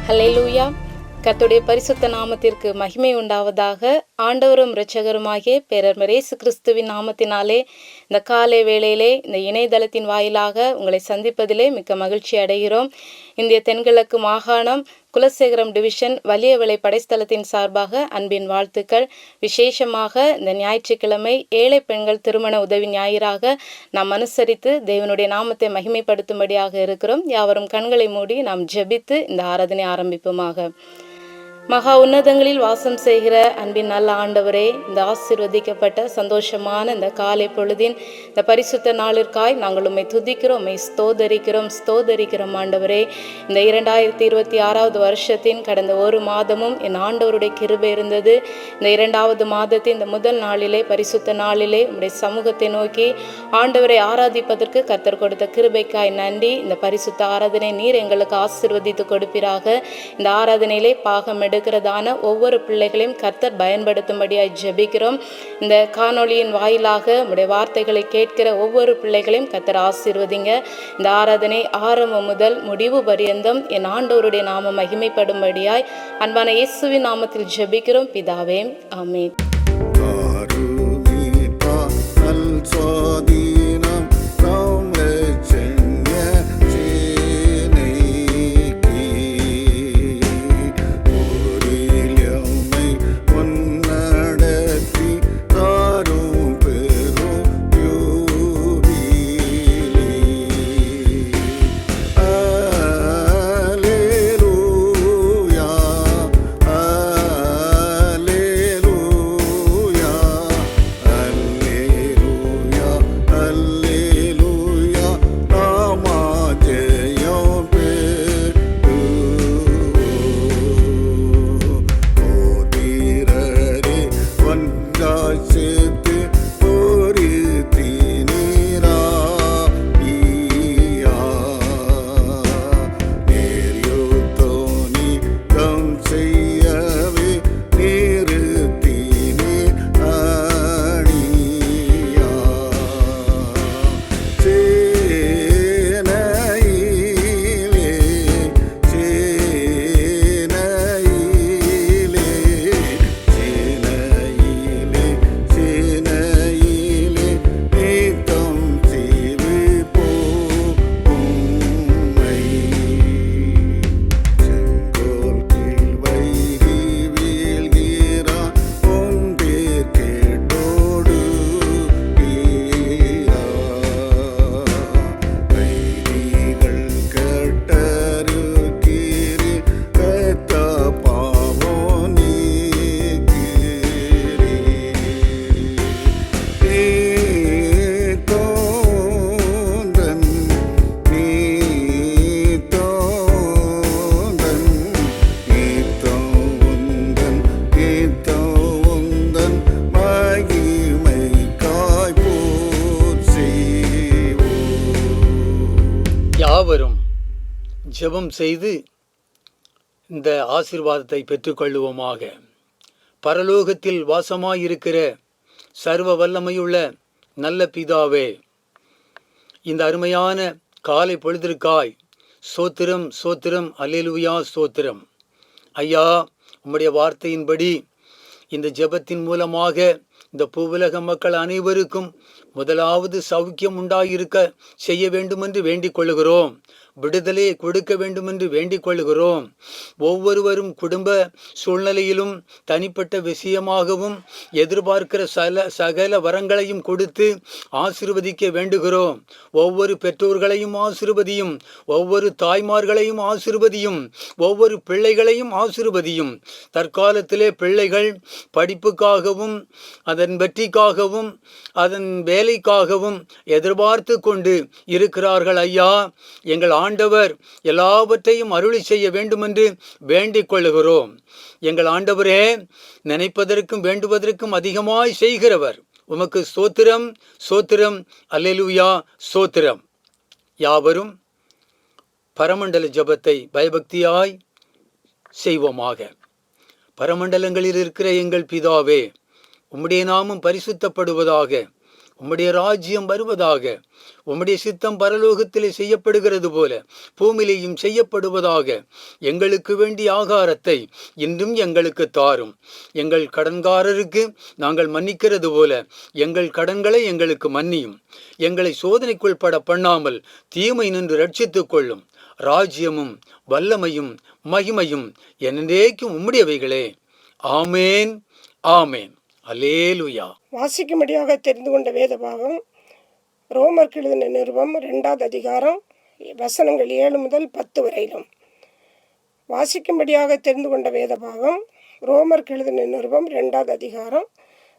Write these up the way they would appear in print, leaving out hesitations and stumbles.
ஹல்லேலூயா. கர்த்தருடைய பரிசுத்த நாமத்திற்கு மகிமை உண்டாவதாக. ஆண்டவரும் இரட்சகருமாகிய பேரன்மர் இயேசு கிறிஸ்துவின் நாமத்தினாலே இந்த காலை வேளையிலே இந்த இணையதளத்தின் வாயிலாக உங்களை சந்திப்பதிலே மிக்க மகிழ்ச்சி அடைகிறோம். இந்திய தென்கிழக்கு மாகாணம் குலசேகரம் டிவிஷன் வலியவிளை படைஸ்தலத்தின் சார்பாக அன்பின் வாழ்த்துக்கள். விசேஷமாக இந்த ஞாயிற்றுக்கிழமை ஏழை பெண்கள் திருமண உதவி ஞாயிறாக நாம் அனுசரித்து தேவனுடைய நாமத்தை மகிமைப்படுத்தும்படியாக இருக்கிறோம். யாவரும் கண்களை மூடி நாம் ஜெபித்து இந்த ஆராதனை ஆரம்பிப்போமாக. மகா உன்னதங்களில் வாசம் செய்கிற அன்பின் நல்ல ஆண்டவரே, இந்த ஆசீர்வதிக்கப்பட்ட சந்தோஷமான இந்த காலை பொழுதின் இந்த பரிசுத்த நாளிற்காய் நாங்கள் உம்மை துதிக்கிறோம், உம்மை ஸ்தோதரிக்கிறோம் ஆண்டவரே. இந்த 2026 வருஷத்தின் கடந்த ஒரு மாதமும் என் ஆண்டவருடைய கிருபை இருந்தது. இந்த 2வது மாதத்தின் இந்த முதல் நாளிலே பரிசுத்த நாளிலே உம்முடைய சமூகத்தை நோக்கி ஆண்டவரை ஆராதிப்பதற்கு கர்த்தர் கொடுத்த கிருபைக்காய் நன்றி. இந்த பரிசுத்த ஆராதனை நீர் எங்களுக்கு ஆசீர்வதித்து கொடுப்பீராக. இந்த ஆராதனையிலே பாகம் எடுக்கிறதான ஒவ்வொரு பிள்ளைகளையும் கர்த்தர் பயன்படுத்தும்படியாய் ஜெபிக்கிறோம். இந்த காணொளியின் வாயிலாக உம்முடைய வார்த்தைகளை கேட்கிற ஒவ்வொரு பிள்ளைகளையும் கர்த்தர் ஆசீர்வதிங்க. இந்த ஆராதனை ஆரம்பம் முதல் முடிவு பரியந்தம் என் ஆண்டவருடைய நாமம் மகிமைப்படும்படியாய் அன்பான இயேசுவின் நாமத்தில் ஜெபிக்கிறோம் பிதாவே, ஆமென். யாவரும் ஜெபம் செய்து இந்த ஆசீர்வாதத்தை பெற்றுக்கொள்ளுவோமாக. பரலோகத்தில் வாசமாயிருக்கிற சர்வ வல்லமையுள்ள நல்ல பிதாவே, இந்த அருமையான காலை பொழுதிற்காய் ஸ்தோத்திரம் ஸ்தோத்திரம் அல்லேலூயா ஸ்தோத்திரம். ஐயா, உம்முடைய வார்த்தையின்படி இந்த ஜெபத்தின் மூலமாக இந்த பூவுலக மக்கள் அனைவருக்கும் முதலாவது சௌக்கியம் உண்டாயிருக்க செய்ய வேண்டுமென்று வேண்டிக் கொள்ளுகிறோம். விடுதலையை கொடுக்க வேண்டுமென்று வேண்டிக் கொள்ளுகிறோம். ஒவ்வொருவரும் குடும்ப சூழ்நிலையிலும் தனிப்பட்ட விஷயமாகவும் எதிர்பார்க்கிற சகல வரங்களையும் கொடுத்து ஆசீர்வதிக்க வேண்டுகிறோம். ஒவ்வொரு பெற்றோர்களையும் ஆசீர்வதியும், ஒவ்வொரு தாய்மார்களையும் ஆசீர்வதியும், ஒவ்வொரு பிள்ளைகளையும் ஆசீர்வதியும். தற்காலத்திலே பிள்ளைகள் படிப்புக்காகவும் அதன் வெற்றிக்காகவும் அதன் வேலைக்காகவும் எதிர்பார்த்து கொண்டு இருக்கிறார்கள். ஐயா, எங்கள் ஆண்டவர் எல்லாவற்றையும் அருளி செய்ய வேண்டுமென்று வேண்டிக் கொள்ளுகிறோம். எங்கள் ஆண்டவரே, நினைப்பதற்கும் வேண்டுவதற்கும் அதிகமாய் செய்கிறவர். உமக்கு ஸ்தோத்திரம் ஸ்தோத்திரம் அல்லேலூயா ஸ்தோத்திரம். யாவரும் பரமண்டல ஜபத்தை பயபக்தியாய் செய்வோமாக. பரமண்டலங்களில் இருக்கிற எங்கள் பிதாவே, உம்முடைய நாமம் பரிசுத்தப்படுவதாக. உம்முடைய ராஜ்யம் வருவதாக. உம்முடைய சித்தம் பரலோகத்திலே செய்யப்படுகிறது போல பூமியிலேயும் செய்யப்படுவதாக. எங்களுக்கு வேண்டிய ஆகாரத்தை இன்றும் எங்களுக்கு தாரும். எங்கள் கடன்காரருக்கு நாங்கள் மன்னிக்கிறது போல எங்கள் கடன்களை எங்களுக்கு மன்னியும். எங்களை சோதனைக்குள் பட பண்ணாமல் தீமை நின்று ரட்சித்துக் கொள்ளும். ராஜ்யமும் வல்லமையும் மகிமையும் என்றேக்கும் உம்முடையவைகளே. ஆமேன், ஆமேன். அல்லேலூயா. வாசிக்கும்படியாக தெரிந்து கொண்ட வேத பாகம் ரோமருக்கு எழுதின நிருபம் 2வது அதிகாரம் வசனங்கள் 7 முதல் 10 வரையிலும். வாசிக்கும்படியாக தெரிந்து கொண்ட வேத பாகம் ரோமருக்கு எழுதின நிருபம் 2வது அதிகாரம்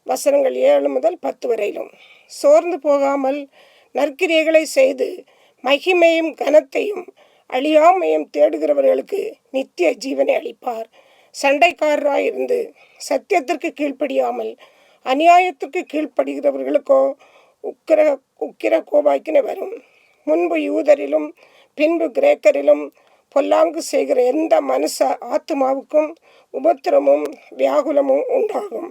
வசனங்கள் 7 முதல் 10 வரையிலும். சோர்ந்து போகாமல் நற்கிரியைகளை செய்து மகிமையும் கனத்தையும் அழியாமையும் தேடுகிறவர்களுக்கு நித்திய ஜீவனை அளிப்பார். சண்டைக்காரராயிருந்து சத்தியத்திற்கு கீழ்ப்படியாமல் அநியாயத்திற்கு கீழ்ப்படுகிறவர்களுக்கோ உக்கிர கோபாக்கின வரும். முன்பு யூதரிலும் பின்பு கிரேக்கரிலும் பொல்லாங்கு செய்கிற எந்த மனுஷ ஆத்துமாவுக்கும் உபத்திரமும் வியாகுலமும் உண்டாகும்.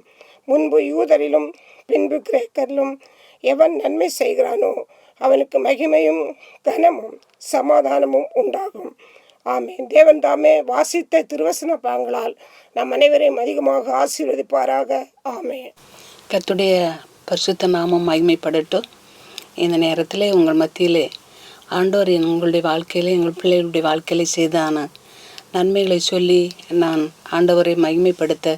முன்பு யூதரிலும் பின்பு கிரேக்கரிலும் எவன் நன்மை செய்கிறானோ அவனுக்கு மகிமையும் கனமும் சமாதானமும் உண்டாகும். ஆமேன். தேவன் தாமே வாசித்த திருவசன பாங்களால் நம் அனைவரையும் அதிகமாக ஆசீர்வதிப்பாராக. ஆமேன். கர்த்தருடைய பரிசுத்த நாமம் மகிமைப்படட்டும். இந்த நேரத்தில் உங்கள் மத்தியிலே ஆண்டவர் உங்களுடைய வாழ்க்கையிலே எங்கள் பிள்ளைகளுடைய வாழ்க்கையிலே செய்தான நன்மைகளை சொல்லி நான் ஆண்டவரை மகிமைப்படுத்த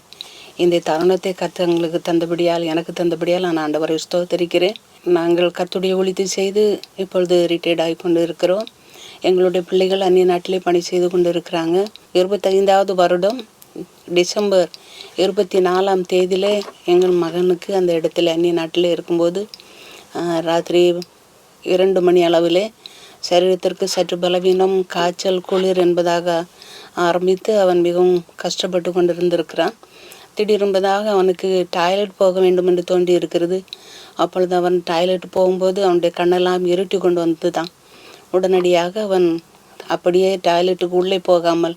இந்த தருணத்தை கர்த்தங்களுக்கு தந்தபடியால் எனக்கு தந்தபடியால் நான் ஆண்டவரை ஸ்தோத்தரிக்கிறேன். நாங்கள் கர்த்தருடைய ஊழியத்தை செய்து இப்பொழுது ரிட்டையர்ட் ஆகி கொண்டு இருக்கிறோம். எங்களுடைய பிள்ளைகள் அந்நிய நாட்டிலே பணி செய்து கொண்டு இருக்கிறாங்க. 25வது வருடம் டிசம்பர் 24ஆம் தேதியிலே எங்கள் மகனுக்கு அந்த இடத்துல அந்நிய நாட்டில் இருக்கும்போது ராத்திரி 2 மணி அளவிலே சரீரத்திற்கு சற்று பலவீனம், காய்ச்சல், குளிர் என்பதாக ஆரம்பித்து அவன் மிகவும் கஷ்டப்பட்டு கொண்டிருந்திருக்கிறான். திடீரென்பதாக அவனுக்கு டாய்லெட் போக வேண்டும் என்று தோன்றி இருக்கிறது. அப்பொழுது அவன் டாய்லெட் போகும்போது அவனுடைய கண்ணெல்லாம் இருட்டி கொண்டு வந்து தான் உடனடியாக அவன் அப்படியே டாய்லெட்டுக்கு உள்ளே போகாமல்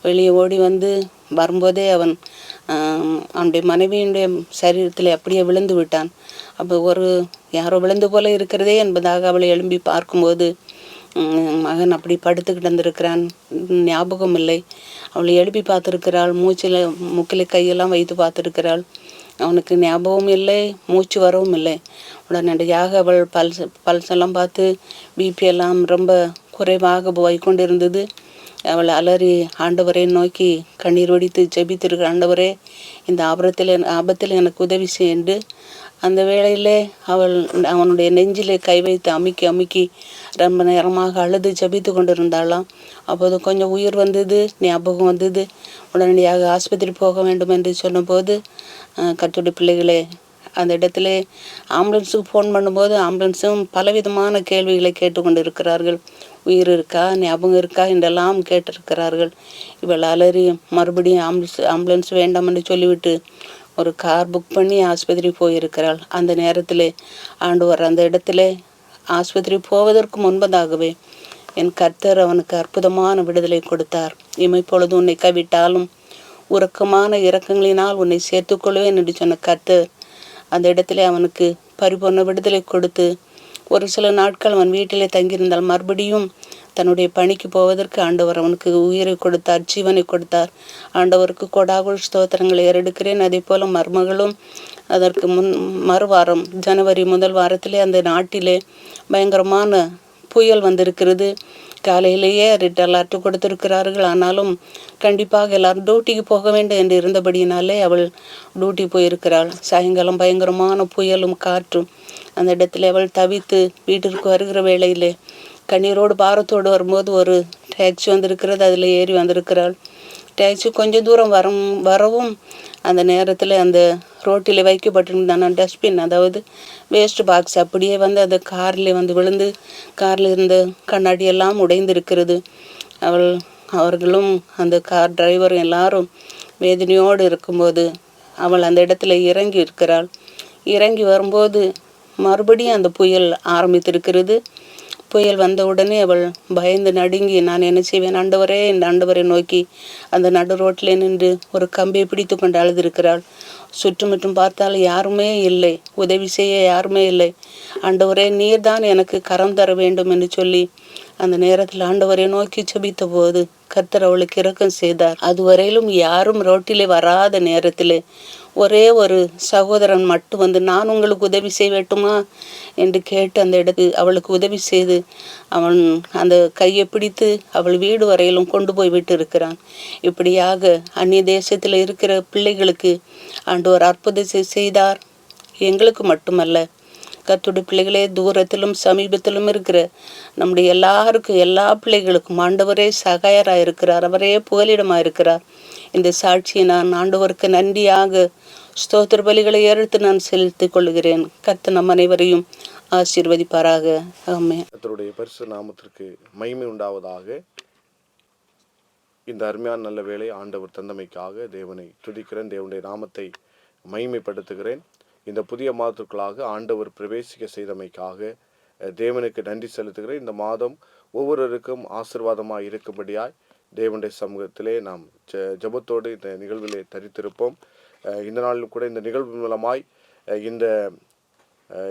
வெளியே ஓடி வந்து வரும்போதே அவனுடைய மனைவியினுடைய சரீரத்தில் அப்படியே விழுந்து விட்டான். அப்போ யாரோ விழுந்து போல இருக்கிறதே என்பதாக அவளை எழும்பி பார்க்கும்போது மகன் அப்படி படுத்து கிடந்திருக்கிறான். ஞாபகம் இல்லை. அவளை எழுப்பி பார்த்துருக்கிறாள். மூக்கில் கையெல்லாம் வைத்து பார்த்துருக்கிறாள். அவனுக்கு ஞாபகம் இல்லை, மூச்சு வரவும் இல்லை. உடனடியாக அவள் பல்செல்லாம் பார்த்து பிபி எல்லாம் ரொம்ப குறைவாக போய் கொண்டிருந்தது. அவள் அலறி ஆண்டவரை நோக்கி கண்ணீர் வடித்து ஜெபித்திருக்கிற, ஆண்டவரே இந்த ஆபத்தில் எனக்கு உதவி செய்து. அந்த வேளையிலே அவனுடைய நெஞ்சிலே கை வைத்து அமுக்கி ரொம்ப நேரமாக அழுது ஜபித்து கொண்டிருந்தாளாம். அப்போது கொஞ்சம் உயிர் வந்தது, ஞாபகம் வந்தது. உடனடியாக ஆஸ்பத்திரி போக வேண்டும் என்று சொன்னபோது கர்த்தருடைய பிள்ளைகளே அந்த இடத்துல ஆம்புலன்ஸுக்கு ஃபோன் பண்ணும்போது ஆம்புலன்ஸும் பலவிதமான கேள்விகளை கேட்டுக்கொண்டு இருக்கிறார்கள். உயிர் இருக்கா, ஞாபகம் இருக்கா என்றெல்லாம் கேட்டிருக்கிறார்கள். இவள் அலறி மறுபடியும் ஆம்புலன்ஸ் வேண்டாம் என்று சொல்லிவிட்டு ஒரு கார் புக் பண்ணி ஆஸ்பத்திரி போயிருக்கிறாள். அந்த நேரத்தில் ஆண்டவர் அந்த இடத்துல ஆஸ்பத்திரி போவதற்கு முன்பதாகவே என் கர்த்தர் அவனுக்கு அற்புதமான விடுதலை கொடுத்தார். இமைப்பொழுது உன்னை கைவிட்டாலும் உறக்கமான இரக்கங்களினால் உன்னை சேர்த்துக்கொள்வேன் என்று சொன்ன கர்த்தர் அந்த இடத்துல அவனுக்கு பரிபூர்ண விடுதலை கொடுத்து ஒரு சில நாட்கள் அவன் வீட்டிலே தங்கியிருந்தால் மறுபடியும் தன்னுடைய பணிக்கு போவதற்கு ஆண்டவர் அவனுக்கு உயிரை கொடுத்தார், ஜீவனை கொடுத்தார். ஆண்டவருக்கு கொடாகுல் ஸ்தோத்திரங்களை ஏறெடுக்கிறேன். அதே போல் மருமகளும் அதற்கு மறுவாரம் ஜனவரி முதல் வாரத்திலே அந்த நாட்டிலே பயங்கரமான புயல் வந்திருக்கிறது. காலையிலேயே ரெட் அலர்ட் கொடுத்திருக்கிறார்கள். ஆனாலும் கண்டிப்பாக எல்லாரும் டியூட்டிக்கு போக வேண்டும் என்று இருந்தபடியினாலே அவள் டியூட்டி போயிருக்கிறாள். சாயங்காலம் பயங்கரமான புயலும் காற்றும் அந்த இடத்துல அவள் தவித்து வீட்டிற்கு வருகிற வேளையிலே கண்ணீரோடு பாரத்தோடு வரும்போது ஒரு டாக்ஸி வந்திருக்கிறது. அதில் ஏறி வந்திருக்கிறாள். டாக்ஸி கொஞ்சம் தூரம் வரவும் அந்த நேரத்தில் அந்த ரோட்டில் வைக்கப்பட்டிருந்தான டஸ்ட்பின், அதாவது வேஸ்ட் பாக்ஸ் அப்படியே வந்து அந்த காரில் வந்து விழுந்து காரில் இருந்த கண்ணாடியெல்லாம் உடைந்திருக்கிறது. அவர்களும் அந்த கார் டிரைவரும் எல்லாரும் வேதனையோடு இருக்கும்போது அவள் அந்த இடத்துல இறங்கி இருக்கிறாள். இறங்கி வரும்போது மறுபடியும் அந்த புயல் ஆரம்பித்திருக்கிறது. புயல் வந்தவுடனே அவள் பயந்து நடுங்கி நான் என்ன செய்வேன் ஆண்டவரே, இந்த ஆண்டவரை நோக்கி அந்த நடு ரோட்டில் நின்று ஒரு கம்பியை பிடித்து கொண்டு அழுதிருக்கிறாள். சுற்றுமுற்றும் பார்த்தால் யாருமே இல்லை, உதவி செய்ய யாருமே இல்லை. ஆண்டவரே, நீர் தான் எனக்கு கரம் தர வேண்டும் என்று சொல்லி அந்த நேரத்தில் ஆண்டவரை நோக்கி செபித்த போது கர்த்தர் அவளுக்கு இரக்கம் செய்தார். அதுவரையிலும் யாரும் ரோட்டிலே வராத நேரத்திலே ஒரே ஒரு சகோதரன் மட்டும் வந்து, நான் உங்களுக்கு உதவி செய்யட்டுமா என்று கேட்டு அந்த இடத்துக்கு அவளுக்கு உதவி செய்து அவன் அந்த கையை பிடித்து அவள் வீடு வரையிலும் கொண்டு போய் விட்டு இருக்கிறான். இப்படியாக அந்நிய தேசத்தில் இருக்கிற பிள்ளைகளுக்கு ஆண்டவர் அற்புதத்தை செய்தார். எங்களுக்கு மட்டுமல்ல, கர்த்தருடைய பிள்ளைகளே, தூரத்திலும் சமீபத்திலும் இருக்கிற நம்முடைய எல்லாருக்கும், எல்லா பிள்ளைகளுக்கும் ஆண்டவரே சகாயராக இருக்கிறார். அவரே புகலிடமாக இருக்கிறார். இந்த சாட்சியை நான் ஆண்டவருக்கு நன்றியாக ஸ்தோத்திர பலிகளை எடுத்து நான் செலுத்திக் கொள்கிறேன். கர்த்தர் நம் அனைவரையும் ஆசீர்வதிப்பாராக. ஆமென். கர்த்தருடைய பரிசு நாமத்திற்கு மகிமை உண்டாவதாக. இந்த அருமையான நல்ல வேளை ஆண்டவர் தந்தமைக்காக தேவனை துதிக்கிறேன். தேவனுடைய நாமத்தை மகிமைப்படுத்துகிறேன். இந்த புதிய மாதத்திற்குள்ளாக ஆண்டவர் பிரவேசிக்க செய்தமைக்காக தேவனுக்கு நன்றி செலுத்துகிறேன். இந்த மாதம் ஒவ்வொருவருக்கும் ஆசீர்வாதமாக இருக்கும்படியாய் தேவனுடைய சமூகத்திலே நாம் ஜெபத்தோடு இந்த நிகழ்விலே தரித்திருப்போம். இந்த நாளிலும் கூட இந்த நிகழ்வு மூலமாய் இந்த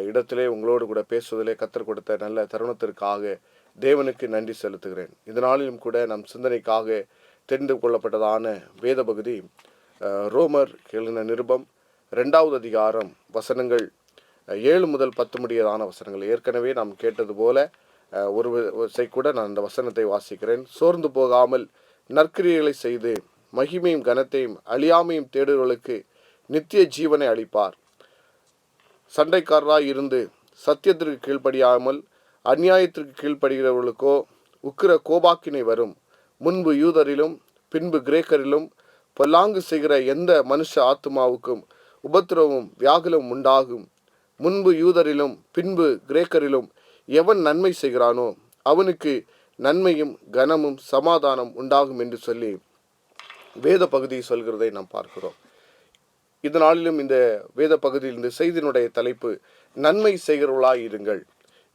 இடத்திலே உங்களோடு கூட பேசுவதிலே கர்த்தர் கொடுத்த நல்ல தருணத்திற்காக தேவனுக்கு நன்றி செலுத்துகிறேன். இந்த நாளிலும் கூட நம் சிந்தனைக்காக தெரிந்து கொள்ளப்பட்டதான வேத பகுதி ரோமர் எழுதின நிருபம் 2வது அதிகாரம் வசனங்கள் 7 முதல் 10 முடியதான வசனங்கள். ஏற்கனவே நாம் கேட்டது போல ஒரு கூட நான் அந்த வசனத்தை வாசிக்கிறேன். சோர்ந்து போகாமல் நற்கிரியைகளை செய்து மகிமையும் கனத்தையும் அழியாமையும் தேடுவர்களுக்கு நித்திய ஜீவனை அளிப்பார். சண்டைக்காரராய் இருந்து சத்தியத்திற்கு கீழ்ப்படியாமல் அநியாயத்திற்கு கீழ்ப்படுகிறவர்களுக்கோ உக்கிர கோபாக்கினை வரும். முன்பு யூதரிலும் பின்பு கிரேக்கரிலும் பொல்லாங்கு செய்கிற எந்த மனுஷ ஆத்துமாவுக்கும் உபத்திரவும் வியாகுலம் உண்டாகும். முன்பு யூதரிலும் பின்பு கிரேக்கரிலும் எவன் நன்மை செய்கிறானோ அவனுக்கு நன்மையும் கனமும் சமாதானம் உண்டாகும் என்று சொல்லி வேத பகுதி சொல்கிறதை நாம் பார்க்கிறோம். இதனாலும் இந்த வேத பகுதியில் இந்த செய்தியினுடைய தலைப்பு நன்மை செய்கிறவர்களாய் இருங்கள்.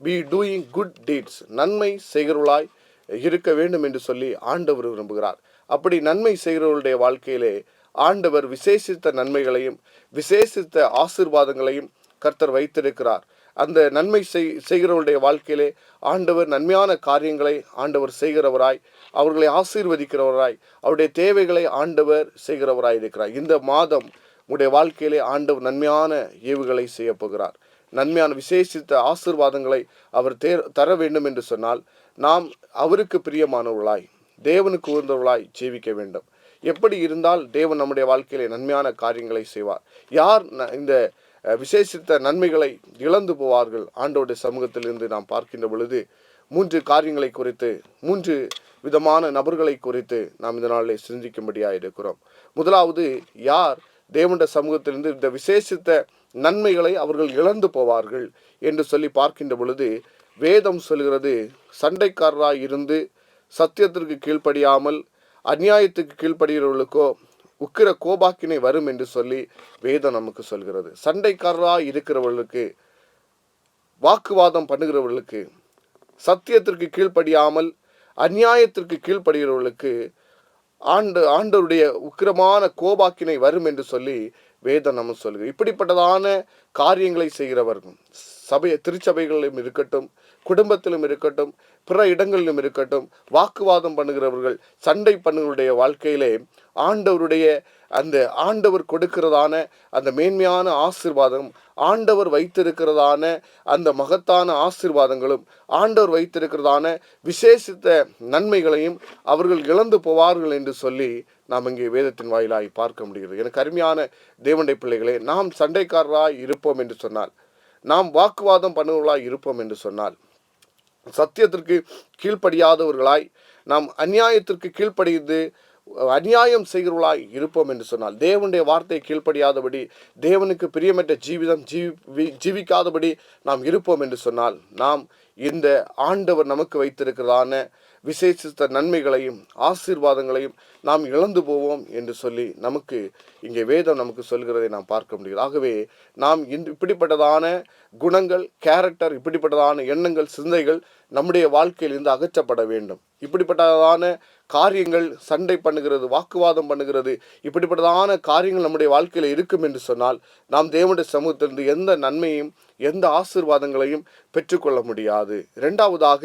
Be doing good deeds. நன்மை செய்கிறவர்களாய் இருக்க வேண்டும் என்று சொல்லி ஆண்டவர் விரும்புகிறார். அப்படி நன்மை செய்கிறவர்களுடைய வாழ்க்கையிலே ஆண்டவர் விசேஷித்த நன்மைகளையும் விசேஷித்த ஆசீர்வாதங்களையும் கர்த்தர் வைத்திருக்கிறார். அந்த நன்மை செய்கிறவருடைய வாழ்க்கையிலே ஆண்டவர் நன்மையான காரியங்களை ஆண்டவர் செய்கிறவராய், அவர்களை ஆசீர்வதிக்கிறவராய், அவருடைய தேவைகளை ஆண்டவர் செய்கிறவராய் இருக்கிறார். இந்த மாதம் உங்களுடைய வாழ்க்கையிலே ஆண்டவர் நன்மையான ஏவுகளை செய்ய போகிறார். நன்மையான விசேஷித்த ஆசீர்வாதங்களை அவர் தர வேண்டும் என்று சொன்னால் நாம் அவருக்கு பிரியமானவர்களாய், தேவனுக்கு உகந்தவர்களாய் ஜீவிக்க வேண்டும். எப்படி இருந்தால் தேவன் நம்முடைய வாழ்க்கையிலே நன்மையான காரியங்களை செய்வார்? யார் இந்த விசேஷித்த நன்மைகளை இழந்து போவார்கள்? ஆண்டவருடைய சமூகத்திலிருந்து நாம் பார்க்கின்ற பொழுது 3 காரியங்களை குறித்து, 3 விதமான நபர்களை குறித்து நாம் இந்த நாளிலே சிந்திக்கும்படியாக இருக்கிறோம். முதலாவது, யார் தேவனுடைய சமூகத்திலிருந்து இந்த விசேஷித்த நன்மைகளை அவர்கள் இழந்து போவார்கள் என்று சொல்லி பார்க்கின்ற பொழுது வேதம் சொல்கிறது, சண்டைக்காரராய் இருந்து சத்தியத்திற்கு கீழ்ப்படியாமல் அநியாயத்துக்கு கீழ்ப்படுகிறவர்களுக்கோ உக்கிர கோபாக்கினை வரும் என்று சொல்லி வேதம் நமக்கு சொல்கிறது. சண்டைக்காரராய் இருக்கிறவர்களுக்கு, வாக்குவாதம் பண்ணுகிறவர்களுக்கு, சத்தியத்திற்கு கீழ்ப்படியாமல் அநியாயத்திற்கு கீழ்ப்படுகிறவர்களுக்கு ஆண்டவருடைய உக்கிரமான கோபாக்கினை வரும் என்று சொல்லி வேதம் நம்ம சொல்லுது. இப்படிப்பட்டதான காரியங்களை செய்கிறவர்கள் திருச்சபைகளிலும் இருக்கட்டும், குடும்பத்திலும் இருக்கட்டும், பிற இடங்களிலும் இருக்கட்டும், வாக்குவாதம் பண்ணுகிறவர்கள், சண்டை பண்ணுகளுடைய வாழ்க்கையிலே ஆண்டவர் கொடுக்கிறதான அந்த மேன்மையான ஆசீர்வாதம், ஆண்டவர் வைத்திருக்கிறதான அந்த மகத்தான ஆசீர்வாதங்களும், ஆண்டவர் வைத்திருக்கிறதான விசேஷித்த நன்மைகளையும் அவர்கள் இழந்து போவார்கள் என்று சொல்லி நாம் இங்கே வேதத்தின் வாயிலாய் பார்க்க முடிகிறது. எனக்கு அருமையான தேவனுடைய பிள்ளைகளே, நாம் சண்டைக்காரராய் இருப்போம் என்று சொன்னால், நாம் வாக்குவாதம் பண்ணுவர்களாய் இருப்போம் என்று சொன்னால், சத்தியத்திற்கு கீழ்ப்படியாதவர்களாய், நாம் அநியாயத்திற்கு கீழ்ப்படிந்து அநியாயம் செய்கிறவர்களாய் இருப்போம் என்று சொன்னால், தேவனுடைய வார்த்தையை கீழ்ப்படியாதபடி, தேவனுக்கு பிரியமற்ற ஜீவிதம் ஜீவிக்காதபடி நாம் இருப்போம் என்று சொன்னால், நாம் இந்த ஆண்டவர் நமக்கு வைத்திருக்கிறதான விசேஷித்த நன்மைகளையும் ஆசீர்வாதங்களையும் நாம் இழந்து போவோம் என்று சொல்லி நமக்கு இங்கே வேதம் நமக்கு சொல்கிறதை நாம் பார்க்க முடியும். ஆகவே நாம் இப்படிப்பட்டதான குணங்கள், கேரக்டர், இப்படிப்பட்டதான எண்ணங்கள், சிந்தைகள் நம்முடைய வாழ்க்கையிலிருந்து அகற்றப்பட வேண்டும். இப்படிப்பட்டதான காரியங்கள், சண்டை பண்ணுகிறது, வாக்குவாதம் பண்ணுகிறது, இப்படிப்பட்டதான காரியங்கள் நம்முடைய வாழ்க்கையில் இருக்கும் என்று சொன்னால் நாம் தேவனுடைய சமூகத்திலிருந்து எந்த நன்மையும் எந்த ஆசீர்வாதங்களையும் பெற்றுக்கொள்ள முடியாது. இரண்டாவதாக,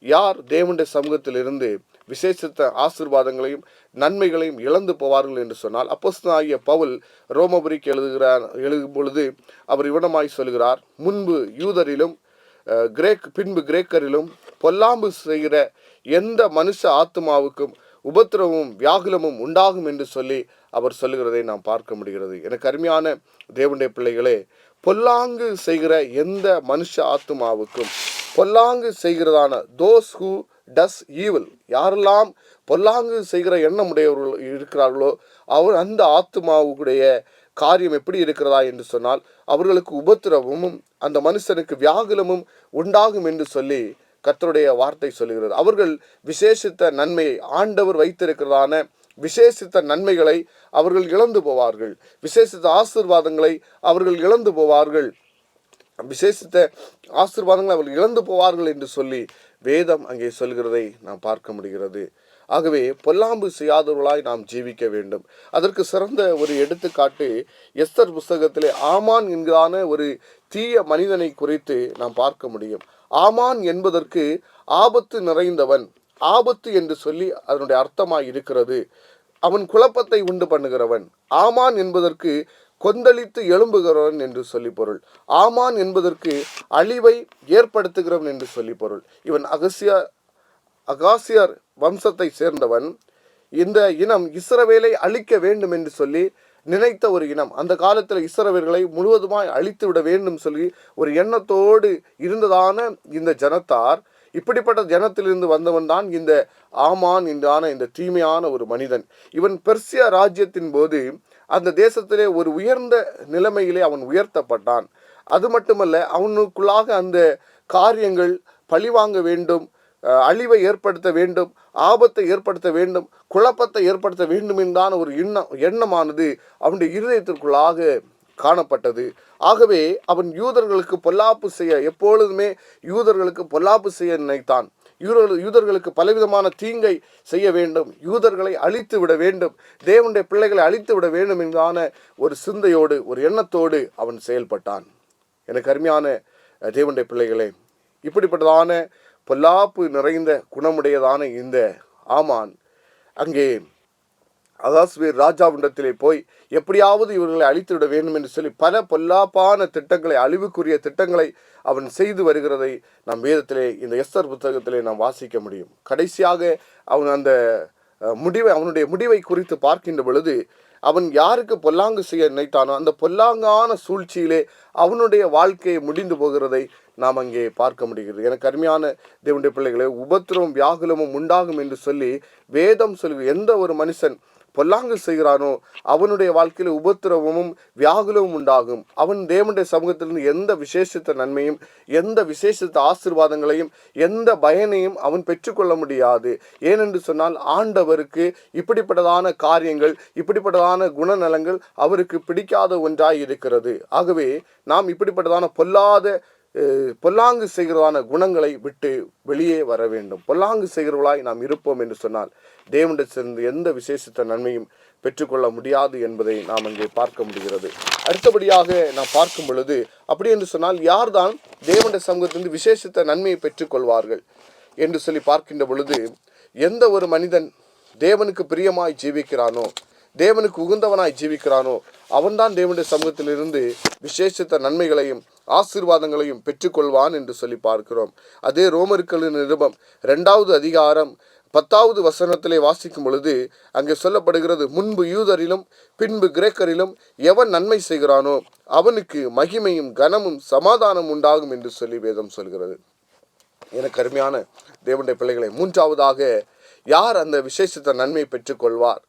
யார் தேவனுடைய சமூகத்திலிருந்து விசேஷித்த ஆசீர்வாதங்களையும் நன்மைகளையும் இழந்து போவார்கள் என்று சொன்னால், அப்போஸ்தலனாகிய பவுல் ரோமபுரிக்கு எழுதும் பொழுது அவர் இவ்விடமாய் சொல்கிறார், முன்பு யூதரிலும் பின்பு கிரேக்கரிலும் பொல்லாம்பு செய்கிற எந்த மனுஷ ஆத்மாவுக்கும் உபத்திரவமும் வியாகுலமும் உண்டாகும் என்று சொல்லி அவர் சொல்லுகிறதை நாம் பார்க்க முடிகிறது. எனக்கு அருமையான தேவனுடைய பிள்ளைகளே, பொல்லாங்கு செய்கிற எந்த மனுஷ ஆத்மாவுக்கும், பொல்லாங்கு செய்கிறதான தோஸ் ஹூ டஸ் ஈவில், யாரெல்லாம் பொல்லாங்கு செய்கிற எண்ணம் உடையவர்கள் இருக்கிறார்களோ அந்த ஆத்மாவுடைய காரியம் எப்படி இருக்கிறதா என்று சொன்னால், அவர்களுக்கு உபத்திரவமும் அந்த மனுஷனுக்கு வியாகுலமும் உண்டாகும் என்று சொல்லி கர்த்தருடைய வார்த்தை சொல்லுகிறது. அவர்கள் விசேஷித்த நன்மையை, ஆண்டவர் வைத்திருக்கிறதான விசேஷித்த நன்மைகளை அவர்கள் இழந்து போவார்கள். விசேஷித்த ஆசீர்வாதங்களை அவர்கள் இழந்து போவார்கள். விசேஷித்த ஆசீர்வாதங்களை அவர்கள் இழந்து போவார்கள் என்று சொல்லி வேதம் அங்கே சொல்கிறதை நாம் பார்க்க முடிகிறது. ஆகவே பொல்லாம்பு செய்யாதவர்களாய் நாம் ஜீவிக்க வேண்டும். அதற்கு சிறந்த ஒரு எடுத்துக்காட்டு எஸ்தர் புஸ்தகத்திலே ஆமான் என்கிறான ஒரு தீய மனிதனை குறித்து நாம் பார்க்க முடியும். ஆமான் என்பதற்கு ஆபத்து நிறைந்தவன், ஆபத்து என்று சொல்லி அதனுடைய அர்த்தமாய் இருக்கிறது. அவன் குழப்பத்தை உண்டு பண்ணுகிறவன். ஆமான் என்பதற்கு கொந்தளித்து எழும்புகிறவன் என்று சொல்லி பொருள். ஆமான் என்பதற்கு அழிவை ஏற்படுத்துகிறவன் என்று சொல்லி பொருள். இவன் அகாசியர் வம்சத்தை சேர்ந்தவன். இந்த இனம் இஸ்ரவேலை அழிக்க வேண்டும் என்று சொல்லி நினைத்த ஒரு இனம். அந்த காலத்தில் இஸ்ரவேல்களை முழுவதுமாய் அழித்து விட வேண்டும் சொல்லி ஒரு எண்ணத்தோடு இருந்ததான இந்த ஜனத்தார், இப்படிப்பட்ட ஜனத்திலிருந்து வந்தவன் தான் இந்த ஆமான் என்றான இந்த தீமையான ஒரு மனிதன். இவன் பெர்சியா ராஜ்யத்தின் போது அந்த தேசத்திலே ஒரு உயர்ந்த நிலைமையிலே அவன் உயர்த்தப்பட்டான். அது மட்டுமல்ல, அவனுக்குள்ளாக அந்த காரியங்கள் பழிவாங்க வேண்டும், அழிவை ஏற்படுத்த வேண்டும், ஆபத்தை ஏற்படுத்த வேண்டும், குழப்பத்தை ஏற்படுத்த வேண்டும் என்றான ஒரு எண்ணமானது அவனுடைய இருதயத்திற்குள்ளாக காணப்பட்டது. ஆகவே அவன் யூதர்களுக்கு பொல்லாப்பு செய்ய, எப்பொழுதுமே யூதர்களுக்கு பொல்லாப்பு செய்ய நினைத்தான். யூதர்களுக்கு பலவிதமான தீங்கை செய்ய வேண்டும், யூதர்களை அழித்து விட வேண்டும், தேவனுடைய பிள்ளைகளை அழித்து விட வேண்டும் என்றான ஒரு சிந்தையோடு, ஒரு எண்ணத்தோடு அவன் செயல்பட்டான். எனக்கு அருமையான தேவனுடைய பிள்ளைகளே, இப்படிப்பட்டதான பொல்லாப்பு நிறைந்த குணமுடையதான இந்த ஆமான் அங்கே அகாஸ்வேர் ராஜாவிடத்திலே போய் எப்படியாவது இவர்களை அழித்து விட வேண்டும் என்று சொல்லி பல பொல்லாப்பான திட்டங்களை, அழிவுக்குரிய திட்டங்களை அவன் செய்து வருகிறதை நாம் வேதத்திலே, இந்த எஸ்தர் புத்தகத்திலே நாம் வாசிக்க முடியும். கடைசியாக அவன் அந்த அவனுடைய முடிவை குறித்து பார்க்கின்ற பொழுது, அவன் யாருக்கு பொல்லாங்கு செய்ய நினைத்தானோ அந்த பொல்லாங்கான சூழ்ச்சியிலே அவனுடைய வாழ்க்கையை முடிந்து போகிறதை நாம் அங்கே பார்க்க முடிகிறது. எனக்கு அருமையான தேவனுடைய பிள்ளைகளே, உபத்திரமும் வியாகுலமும் உண்டாகும் என்று சொல்லி வேதம் சொல்லுகிறது. எந்த ஒரு மனுஷன் பொல்லாங்கு செய்கிறானோ அவனுடைய வாழ்க்கையில் உபத்திரவமும் வியாகுலமும் உண்டாகும். அவன் தேவனுடைய சமூகத்திலிருந்து எந்த விசேஷித்த நன்மையும் எந்த விசேஷித்த ஆசீர்வாதங்களையும் எந்த பயனையும் அவன் பெற்றுக்கொள்ள முடியாது. ஏனென்று சொன்னால், ஆண்டவருக்கு இப்படிப்பட்டதான காரியங்கள், இப்படிப்பட்டதான குணநலங்கள் அவருக்கு பிடிக்காத ஒன்றாய் இருக்கிறது. ஆகவே நாம் இப்படிப்பட்டதான பொல்லாங்கு செய்கிறதான குணங்களை விட்டு வெளியே வர வேண்டும். பொல்லாங்கு செய்கிறவர்களாய் நாம் இருப்போம் என்று சொன்னால் தேவனிடத்திலிருந்து எந்த விசேஷித்த நன்மையும் பெற்றுக்கொள்ள முடியாது என்பதை நாம் அங்கே பார்க்க முடிகிறது. அடுத்தபடியாக நாம் பார்க்கும் பொழுது, அப்படி என்று சொன்னால் யார்தான் தேவனுடைய சமூகத்திலிருந்து விசேஷித்த நன்மையை பெற்றுக்கொள்வார்கள் என்று சொல்லி பார்க்கின்ற பொழுது, எந்த ஒரு மனிதன் தேவனுக்கு பிரியமாய் ஜீவிக்கிறானோ, தேவனுக்கு உகந்தவனாய் ஜீவிக்கிறானோ அவன்தான் தேவனுடைய சமூகத்திலிருந்து விசேஷித்த நன்மைகளையும் ஆசீர்வாதங்களையும் பெற்றுக்கொள்வான் என்று சொல்லி பார்க்கிறோம். அதே ரோமர்களின் நிருபம் 2வது அதிகாரம் 10வது வசனத்திலே வாசிக்கும் பொழுது அங்கே சொல்லப்படுகிறது, முன்பு யூதரிலும் பின்பு கிரேக்கரிலும் எவன் நன்மை செய்கிறானோ அவனுக்கு மகிமையும் கனமும் சமாதானம் உண்டாகும் என்று சொல்லி வேதம் சொல்கிறது. எனக்கு அருமையான தேவனுடைய பிள்ளைகளை, மூன்றாவதாக யார் அந்த விசேஷித்த நன்மையை பெற்றுக்கொள்வார்,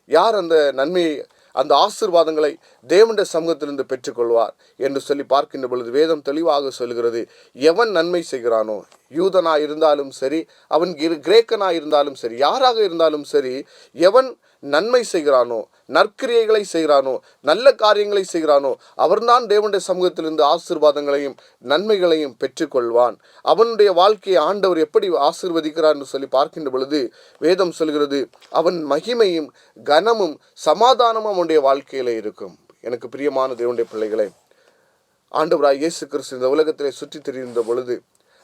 யார் அந்த நன்மையை, அந்த ஆசீர்வாதங்களை தேவனுடைய சமூகத்திலிருந்து பெற்றுக்கொள்வார் என்று சொல்லி பார்க்கின்ற பொழுது வேதம் தெளிவாக சொல்கிறது, எவன் நன்மை செய்கிறானோ, யூதனாய் இருந்தாலும் சரி, அவன் கிரேக்கனாய் இருந்தாலும் சரி, யாராக இருந்தாலும் சரி, எவன் நன்மை செய்கிறானோ, நற்கிரியைகளை செய்கிறானோ, நல்ல காரியங்களை செய்கிறானோ, அவன்தான் தேவனுடைய சமூகத்திலிருந்து ஆசீர்வாதங்களையும் நன்மைகளையும் பெற்றுக்கொள்வான். அவனுடைய வாழ்க்கையை ஆண்டவர் எப்படி ஆசீர்வதிக்கிறார் என்று சொல்லி பார்க்கின்ற பொழுது வேதம் சொல்கிறது, அவன் மகிமையும் கனமும் சமாதானமும் அவனுடைய வாழ்க்கையில இருக்கும். எனக்கு பிரியமான தேவனுடைய பிள்ளைகளே, ஆண்டவராய் இயேசு கிறிஸ்து இந்த உலகத்திலே சுற்றி திரிந்த பொழுது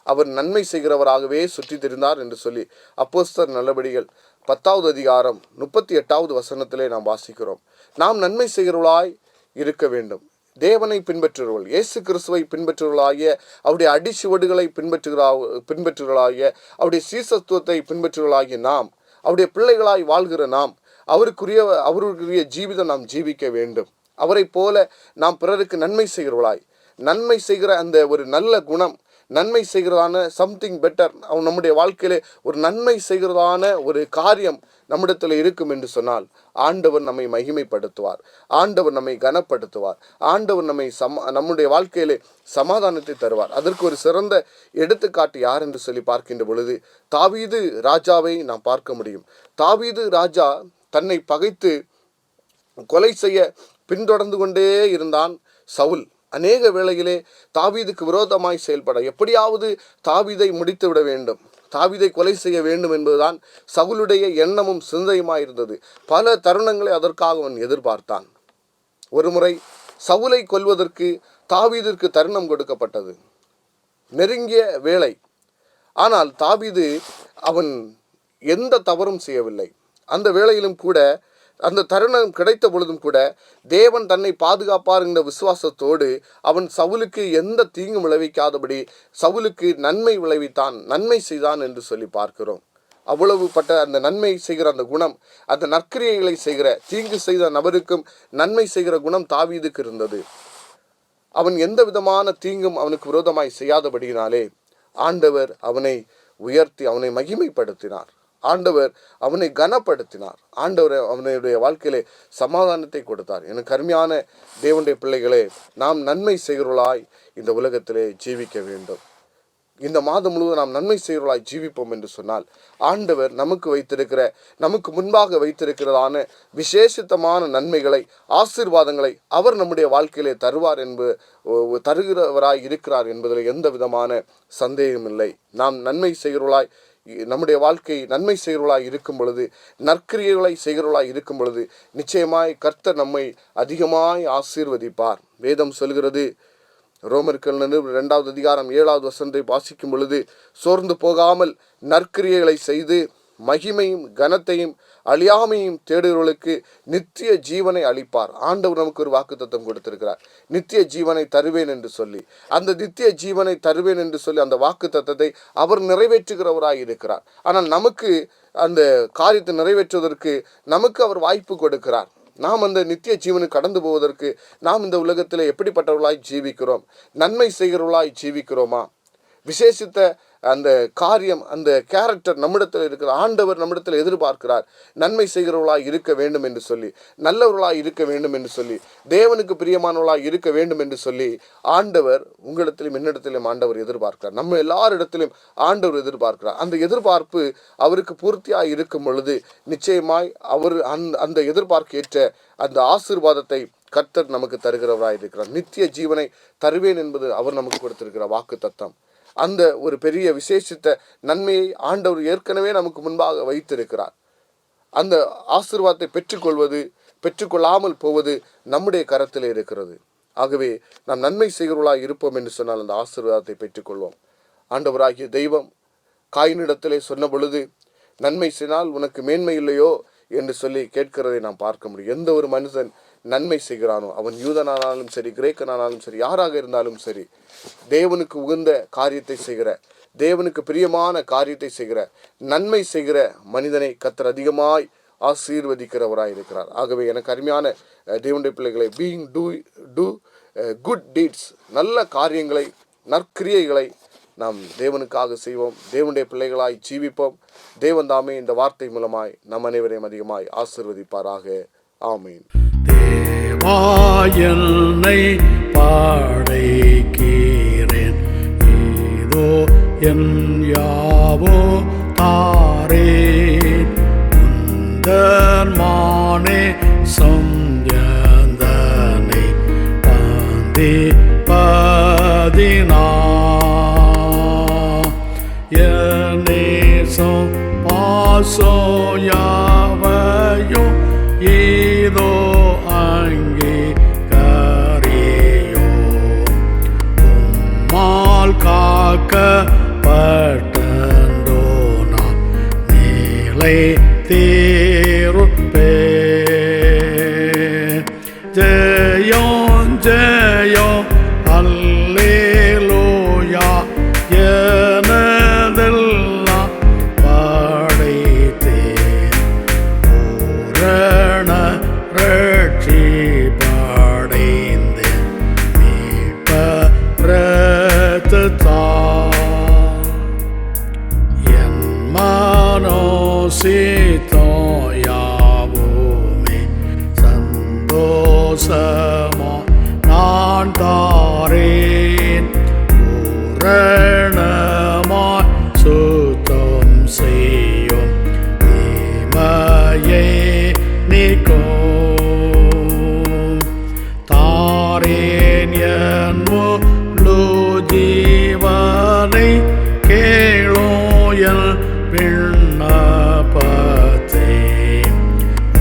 அவர் நன்மை செய்கிறவராகவே சுற்றி திரிந்தார் என்று சொல்லி அப்போஸ்தலர் நடபடிகள் 10வது அதிகாரம் 38வது வசனத்திலே நாம் வாசிக்கிறோம். நாம் நன்மை செய்கிறவர்களாய் இருக்க வேண்டும். தேவனை பின்பற்றுகிறவர்கள், இயேசு கிறிஸ்துவை பின்பற்றுகிறவர்களாகிய, அவருடைய அடிச்சுவடுகளை பின்பற்றுகிறவர்களாகிய, அவருடைய சீசத்துவத்தை பின்பற்றுகிறவர்களாகிய நாம், அவருடைய பிள்ளைகளாய் வாழ்கிற நாம், அவருக்குரிய ஜீவிதம் நாம் ஜீவிக்க வேண்டும். அவரை போல நாம் பிறருக்கு நன்மை செய்கிறவர்களாய், நன்மை செய்கிற அந்த ஒரு நல்ல குணம், நன்மை செய்கிறதான சம்திங் பெட்டர், நம்முடைய வாழ்க்கையிலே ஒரு நன்மை செய்கிறதான ஒரு காரியம் நம்மிடத்தில் இருக்கும் என்று சொன்னால் ஆண்டவர் நம்மை மகிமைப்படுத்துவார், ஆண்டவர் நம்மை கனப்படுத்துவார், ஆண்டவர் நம்முடைய வாழ்க்கையிலே சமாதானத்தை தருவார். அதற்கு ஒரு சிறந்த எடுத்துக்காட்டு யார் என்று சொல்லி பார்க்கின்ற பொழுது தாவீது ராஜாவை நாம் பார்க்க முடியும். தாவீது ராஜா தன்னை பகைத்து கொலை செய்ய பின்தொடர்ந்து கொண்டே இருந்தான் சவுல். அநேக வேளையிலே தாவீதுக்கு விரோதமாய் செயல்பட, எப்படியாவது தாவீதை முடித்து விட வேண்டும், தாவீதை கொலை செய்ய வேண்டும் என்பதுதான் சவுலுடைய எண்ணமும் சிந்தையுமாயிருந்தது. பல தருணங்களை அதற்காக அவன் எதிர்பார்த்தான். ஒருமுறை சவுலை கொல்வதற்கு தாவீதிற்கு தருணம் கொடுக்கப்பட்டது, நெருங்கிய வேளை. ஆனால் தாவீது அவன் எந்த தவறும் செய்யவில்லை. அந்த வேளையிலும் கூட, அந்த தருணம் கிடைத்த பொழுதும் கூட தேவன் தன்னை பாதுகாப்பார் என்ற விசுவாசத்தோடு அவன் சவுலுக்கு எந்த தீங்கும் விளைவிக்காதபடி சவுலுக்கு நன்மை விளைவித்தான், நன்மை செய்தான் என்று சொல்லி பார்க்கிறோம். அவ்வளவுப்பட்ட அந்த நன்மை செய்கிற அந்த குணம், அந்த நற்கிரியைகளை செய்கிற, தீங்கு செய்த நபருக்கும் நன்மை செய்கிற குணம் தாவீதுக்கு இருந்தது. அவன் எந்த விதமான தீங்கும் அவனுக்கு விரோதமாய் செய்யாதபடியினாலே ஆண்டவர் அவனை உயர்த்தி அவனை மகிமைப்படுத்தினார், ஆண்டவர் அவனை கனப்படுத்தினார், ஆண்டவர் அவனுடைய வாழ்க்கையிலே சமாதானத்தை கொடுத்தார். எனக்கு அருமையான தேவனுடைய பிள்ளைகளே, நாம் நன்மை செய்கிறவர்களாய் இந்த உலகத்திலே ஜீவிக்க வேண்டும். இந்த மாதம் முழுவதும் நாம் நன்மை செய்கிறவர்களாய் ஜீவிப்போம் என்று சொன்னால் ஆண்டவர் நமக்கு முன்பாக வைத்திருக்கிறதான விசேஷித்தமான நன்மைகளை, ஆசீர்வாதங்களை அவர் நம்முடைய வாழ்க்கையிலே தருகிறவராய் இருக்கிறார் என்பதில் எந்த விதமான சந்தேகம் இல்லை. நாம் நன்மை செய்கிறவர்களாய், நம்முடைய வாழ்க்கை நன்மை செய்கிறவர்களாய் இருக்கும் பொழுது, நற்கிரியைகளை செய்கிறவர்களாய் இருக்கும் பொழுது நிச்சயமாய் கர்த்தர் நம்மை அதிகமாய் ஆசீர்வதிப்பார். வேதம் சொல்கிறது, ரோமர்கள் 2வது அதிகாரம் 7வது வசனத்தை வாசிக்கும் பொழுது, சோர்ந்து போகாமல் நற்கிரியைகளை செய்து மகிமையும் கனத்தையும் அழியாமையும் தேடுகிறவர்களுக்கு நித்திய ஜீவனை அளிப்பார். ஆண்டவர் நமக்கு ஒரு வாக்குத்தத்தம் கொடுத்திருக்கிறார், நித்திய ஜீவனை தருவேன் என்று சொல்லி. அந்த நித்திய ஜீவனை தருவேன் என்று சொல்லி அந்த வாக்குத்தத்தத்தை அவர் நிறைவேற்றுகிறவராய் இருக்கிறார். ஆனால் நமக்கு அந்த காரியத்தை நிறைவேற்றுவதற்கு நமக்கு அவர் வாய்ப்பு கொடுக்கிறார். நாம் அந்த நித்திய ஜீவனுக்கு கடந்து போவதற்கு நாம் இந்த உலகத்தில் எப்படிப்பட்டவர்களாய் ஜீவிக்கிறோம்? நன்மை செய்கிறவர்களாய் ஜீவிக்கிறோமா? விசேஷித்த அந்த காரியம், அந்த கேரக்டர் நம்மிடத்தில் இருக்கிற ஆண்டவர் நம்மிடத்தில் எதிர்பார்க்கிறார். நன்மை செய்கிறவர்களாய் இருக்க வேண்டும் என்று சொல்லி, நல்லவர்களாய் இருக்க வேண்டும் என்று சொல்லி, தேவனுக்கு பிரியமானவர்களாய் இருக்க வேண்டும் என்று சொல்லி ஆண்டவர் உங்களிடத்திலும் என்னிடத்திலும் ஆண்டவர் எதிர்பார்க்கிறார். நம்ம எல்லாரிடத்திலும் ஆண்டவர் எதிர்பார்க்கிறார். அந்த எதிர்பார்ப்பு அவருக்கு பூர்த்தியாய் இருக்கும் பொழுது நிச்சயமாய் அவர் அந்த எதிர்பார்க்க ஏற்ற அந்த ஆசீர்வாதத்தை கர்த்தர் நமக்கு தருகிறவராய் இருக்கிறார். நித்திய ஜீவனை தருவேன் என்பது அவர் நமக்கு கொடுத்திருக்கிற வாக்கு தத்தம். அந்த ஒரு பெரிய விசேஷித்த நன்மையை ஆண்டவர் ஏற்கனவே நமக்கு முன்பாக வைத்திருக்கிறார். அந்த ஆசீர்வாதத்தை பெற்றுக்கொள்ளாமல் போவது நம்முடைய கரத்தில் இருக்கிறது. ஆகவே நாம் நன்மை செய்கிறவர்களாய் இருப்போம் என்று சொன்னால் அந்த ஆசீர்வாதத்தை பெற்றுக்கொள்வோம். ஆண்டவராகிய தெய்வம் காயினிடத்திலே சொன்ன பொழுது, நன்மை செய்தால் உனக்கு மேன்மை இல்லையோ என்று சொல்லி கேட்கிறதை நாம் பார்க்க முடியும். எந்த ஒரு மனுஷன் நன்மை செய்கிறானோ, அவன் யூதனானாலும் சரி, கிரேக்கனானாலும் சரி, யாராக இருந்தாலும் சரி, தேவனுக்கு உகந்த காரியத்தை செய்கிற, தேவனுக்கு பிரியமான காரியத்தை செய்கிற, நன்மை செய்கிற மனிதனை கர்த்தர் அதிகமாய் ஆசீர்வதிக்கிறவராய் இருக்கிறார். ஆகவே எனக்கு அருமையான தேவனுடைய பிள்ளைகளை, டூ குட் டீட்ஸ், நல்ல காரியங்களை, நற்கிரியைகளை நாம் தேவனுக்காக செய்வோம். தேவனுடைய பிள்ளைகளாய் ஜீவிப்போம். தேவன் தாமே இந்த வார்த்தை மூலமாய் நம் அனைவரையும் அதிகமாய் ஆசீர்வதிப்பாராக. ஆமீன். தேவா என்னை பாடைக்கிறேன், ஏதோ என் யாவோ தாரேன் உந்தன் மானே சம்யந்தனை பாந்தி பதினா என்னேசம் பாசோ யாவையும் ஏதோ அங்கே கரையோ உம்மால் காக்கப்பட்டந்தோ நான் நிலை தேருப்பே ஜெயம் ஜெயம் அல்லேலூயா எனதெல்லாம் படைத்தேன் பூரண ரட்சிப்படைந்தேன் மீட்பரத்தால் என் மனோசித்தோயாவுமே சந்தோஷமோ நான் தாரேன் பூரணமாய் சுத்தம் செய்யும் தீமையை நீக்கும் தாரேன் என் முழு ஜீவனை கேளோயல் விண்ணப்பத்தை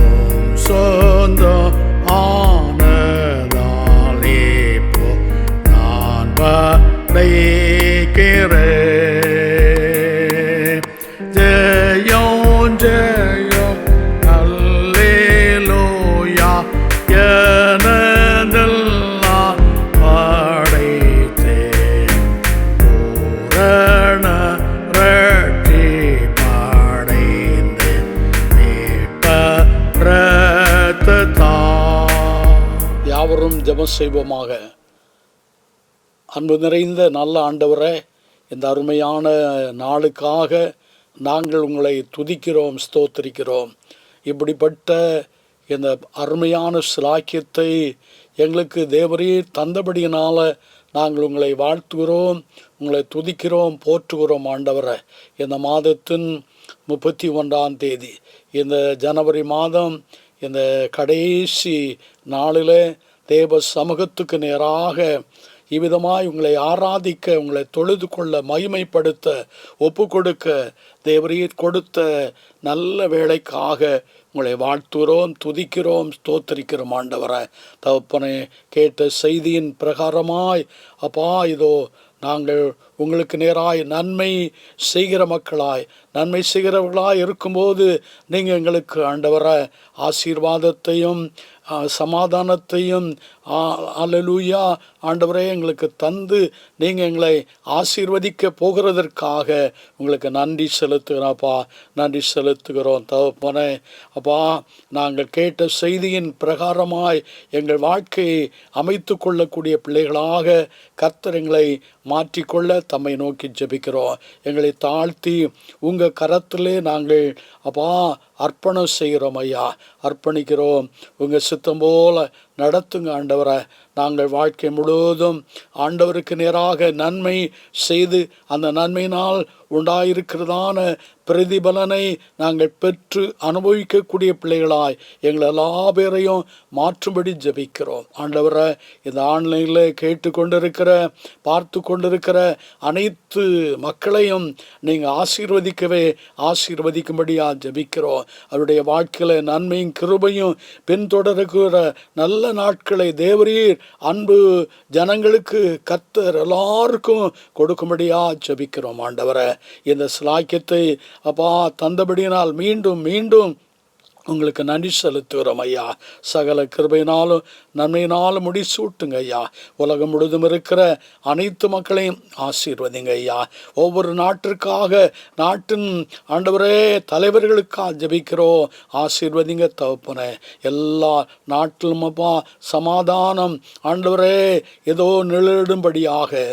உம் சொந்த ஆனதாலே போ நான் படைக்கிறேன் ஜெயம் ஜெயம் அல்லேலூயா எனதெல்லாம் படைத்தேன் பூரண ரட்சிப்படைந்தேன் மீட்பரத்தால். யாவரும் ஜெபம் செய்வோமாக. அன்பு நிறைந்த நல்ல ஆண்டவரே, இந்த அருமையான நாளுக்காக நாங்கள் உங்களை துதிக்கிறோம், ஸ்தோத்திரிக்கிறோம். இப்படிப்பட்ட இந்த அருமையான சிலாக்கியத்தை எங்களுக்கு தேவரீர் தந்தபடியினால நாங்கள் உங்களை வாழ்த்துகிறோம், உங்களை துதிக்கிறோம், போற்றுகிறோம். ஆண்டவரை, இந்த மாதத்தின் 31ஆம் தேதி, இந்த ஜனவரி மாதம் இந்த கடைசி நாளில் தேவ சமூகத்துக்கு நேராக இவ்விதமாய் உங்களை ஆராதிக்க, உங்களை தொழுது கொள்ள, மகிமைப்படுத்த, ஒப்பு கொடுக்க தேவரீர் கொடுத்த நல்ல வேளைக்காக உங்களை வாழ்த்துகிறோம், துதிக்கிறோம், ஸ்தோத்திரிக்கிறோம். ஆண்டவரை தகப்பனே, கேட்ட செய்தியின் பிரகாரமாய் அப்பா, இதோ நாங்கள் உங்களுக்கு நேராய் நன்மை செய்கிற மக்களாய், நன்மை செய்கிறவர்களாய் இருக்கும்போது நீங்கள் எங்களுக்கு ஆண்டவரை ஆசீர்வாதத்தையும் சமாதானத்தையும் அல்லேலூயா ஆண்டவரே எங்களுக்கு தந்து நீங்கள் எங்களை ஆசீர்வதிக்க போகிறதற்காக உங்களுக்கு நன்றி செலுத்துகிறோம்ப்பா, நன்றி செலுத்துகிறோம். தகப்பனே அப்பா, நாங்கள் கேட்ட செய்தியின் பிரகாரமாய் எங்கள் வாழ்க்கையை அமைத்து கொள்ளக்கூடிய பிள்ளைகளாக கர்த்தர் எங்களை மாற்றிக்கொள்ள தம்மை நோக்கி ஜெபிக்கிறோம். எங்களை தாழ்த்தி உங்கள் கரத்திலே நாங்கள் அப்பா அர்ப்பணம் செய்கிறோம் ஐயா, அர்ப்பணிக்கிறோம். உங்கள் சித்தம் போல நடத்துங்க ஆண்டவரை. நாங்கள் வாழ்க்கை முழுவதும் ஆண்டவருக்கு நேராக நன்மை செய்து அந்த நன்மையினால் உண்டாயிருக்கிறதான பிரதிபலனை நாங்கள் பெற்று அனுபவிக்கக்கூடிய பிள்ளைகளாய் எங்கள் எல்லா பேரையும் மாற்றும்படி ஜெபிக்கிறோம். ஆண்டவரை, இந்த ஆன்லைனில் கேட்டுக்கொண்டிருக்கிற, பார்த்து கொண்டிருக்கிற அனைத்து மக்களையும் நீங்கள் ஆசீர்வதிக்கும்படியாக ஜெபிக்கிறோம். அவருடைய வாழ்க்கையில் நன்மையும் கிருபையும் பின்தொடர்கிற நல்ல நாட்களை தேவரீர் அன்பு ஜனங்களுக்கு கர்த்தர் எல்லாருக்கும் கொடுக்கும்படியாக ஜெபிக்கிறோம். ஆண்டவரை, இந்த சிலாக்கியத்தை அப்பா தந்தபடியினால் மீண்டும் மீண்டும் உங்களுக்கு நன்றி செலுத்துகிறோம் ஐயா. சகல கிருபையினாலும் நன்மையினாலும் முடிசூட்டுங்க ஐயா. உலகம் முழுதும் இருக்கிற அனைத்து மக்களையும் ஆசீர்வதிங்க ஐயா. ஒவ்வொரு நாட்டிற்காக, நாட்டின் ஆண்டவரே தலைவர்களுக்காக ஜெபிக்கிறோம். ஆசீர்வதிங்க தகப்பனே. எல்லா நாட்டிலும் அப்பா சமாதானம் ஆண்டவரே ஏதோ நிழலிடும்படியாக,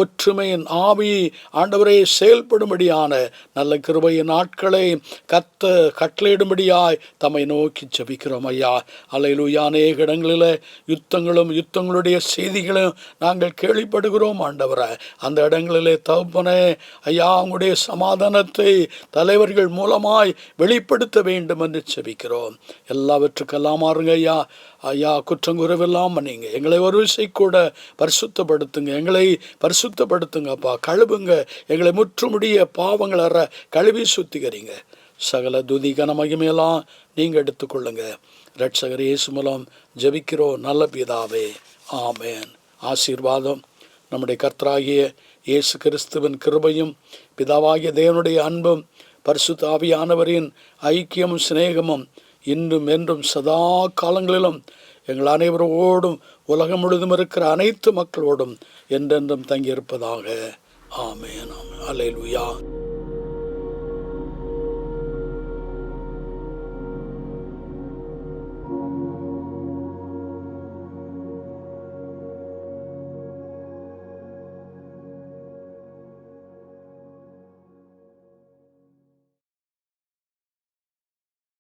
ஒற்றுமையின் ஆவி ஆண்டவரே செயல்படும்படியான நல்ல கிருபையின் நாட்களை கட்டளையிடும்படியாய் தம்மை நோக்கி ஜெபிக்கிறோம் ஐயா. அல்லேலூயா. அநேக இடங்களில் யுத்தங்களுடைய செய்திகளையும் நாங்கள் கேள்விப்படுகிறோம் ஆண்டவரே. அந்த இடங்களிலே தகப்பனே ஐயா, உங்களுடைய சமாதானத்தை தலைவர்கள் மூலமாய் வெளிப்படுத்த வேண்டும் என்று ஜெபிக்கிறோம். எல்லாவற்றுக்கெல்லாம் மாறுங்க ஐயா. ஐயா, குற்றங்குறைவெல்லாம் பண்ணீங்க. எங்களை ஒரு விசை கூட பரிசுத்தப்படுத்துங்க. எங்களை பரிசுத்தப்படுத்துங்கப்பா. கழுவுங்க. எங்களை முற்றுமுடிய பாவங்களற கழுவி சுத்திகரிங்க. சகல துதி கன மகிமையெல்லாம் நீங்கள் எடுத்துக்கொள்ளுங்க. இரட்சகர் இயேசு மூலம் ஜெபிக்கிறோம் நல்ல பிதாவே. ஆமேன். ஆசீர்வாதம் நம்முடைய கர்த்தராகிய இயேசு கிறிஸ்துவின் கிருபையும் பிதாவாகிய தேவனுடைய அன்பும் பரிசுத்த ஆவியானவரின் ஐக்கியமும் சிநேகமும் இன்றும் என்றும் சதா காலங்களிலும் எங்கள் அனைவரோடும் உலகம் முழுதும் இருக்கிற அனைத்து மக்களோடும் என்றென்றும் தங்கியிருப்பதாக. ஆமென். ஆமென். அல்லேலூயா.